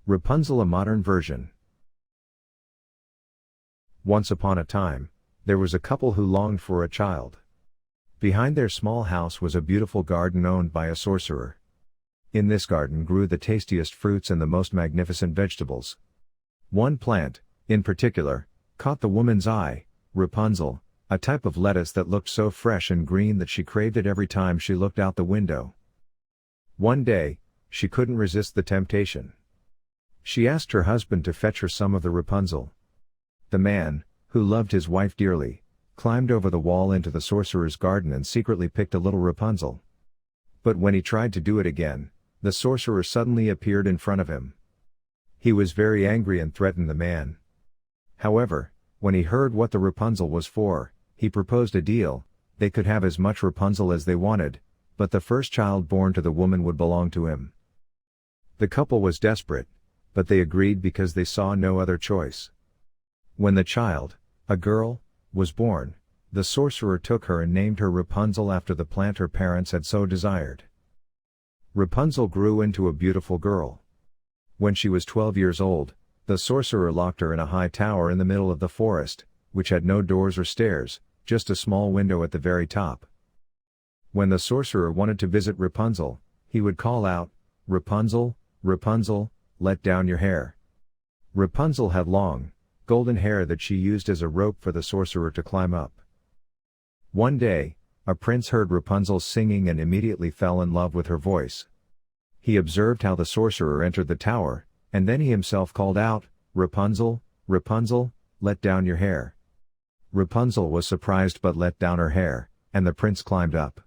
Rapunzel, a modern version. Once upon a time, there was a couple who longed for a child. Behind their small house was a beautiful garden owned by a sorcerer. In this garden grew the tastiest fruits and the most magnificent vegetables. One plant, in particular, caught the woman's eye, Rapunzel, a type of lettuce that looked so fresh and green that she craved it every time she looked out the window. One day, she couldn't resist the temptation. She asked her husband to fetch her some of the Rapunzel. The man, who loved his wife dearly, climbed over the wall into the sorcerer's garden and secretly picked a little Rapunzel. But when he tried to do it again, the sorcerer suddenly appeared in front of him. He was very angry and threatened the man. However, when he heard what the Rapunzel was for, he proposed a deal. They could have as much Rapunzel as they wanted, but the first child born to the woman would belong to him. The couple was desperate, but they agreed because they saw no other choice. When the child, a girl, was born, the sorcerer took her and named her Rapunzel after the plant her parents had so desired. Rapunzel grew into a beautiful girl. When she was 12 years old, the sorcerer locked her in a high tower in the middle of the forest, which had no doors or stairs, just a small window at the very top. When the sorcerer wanted to visit Rapunzel, he would call out, "Rapunzel, Rapunzel, let down your hair." Rapunzel had long, golden hair that she used as a rope for the sorcerer to climb up. One day, a prince heard Rapunzel singing and immediately fell in love with her voice. He observed how the sorcerer entered the tower, and then he himself called out, "Rapunzel, Rapunzel, let down your hair." Rapunzel was surprised but let down her hair, and the prince climbed up.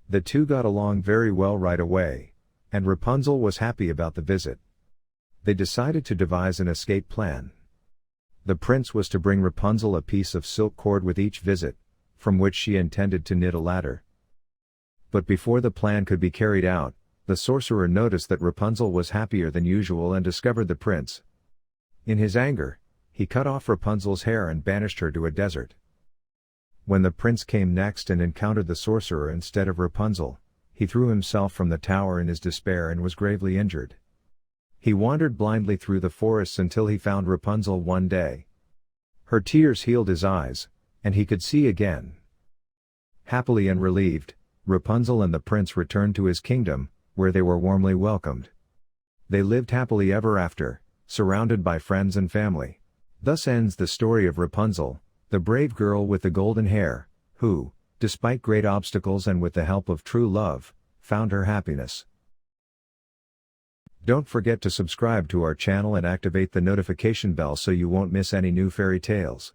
The two got along very well right away, and Rapunzel was happy about the visit. They decided to devise an escape plan. The prince was to bring Rapunzel a piece of silk cord with each visit, from which she intended to knit a ladder. But before the plan could be carried out, the sorcerer noticed that Rapunzel was happier than usual and discovered the prince. In his anger, he cut off Rapunzel's hair and banished her to a desert. When the prince came next and encountered the sorcerer instead of Rapunzel, he threw himself from the tower in his despair and was gravely injured. He wandered blindly through the forests until he found Rapunzel one day. Her tears healed his eyes, and he could see again. Happily and relieved, Rapunzel and the prince returned to his kingdom, where they were warmly welcomed. They lived happily ever after, surrounded by friends and family. Thus ends the story of Rapunzel, the brave girl with the golden hair, who, despite great obstacles and with the help of true love, found her happiness. Don't forget to subscribe to our channel and activate the notification bell so you won't miss any new fairy tales.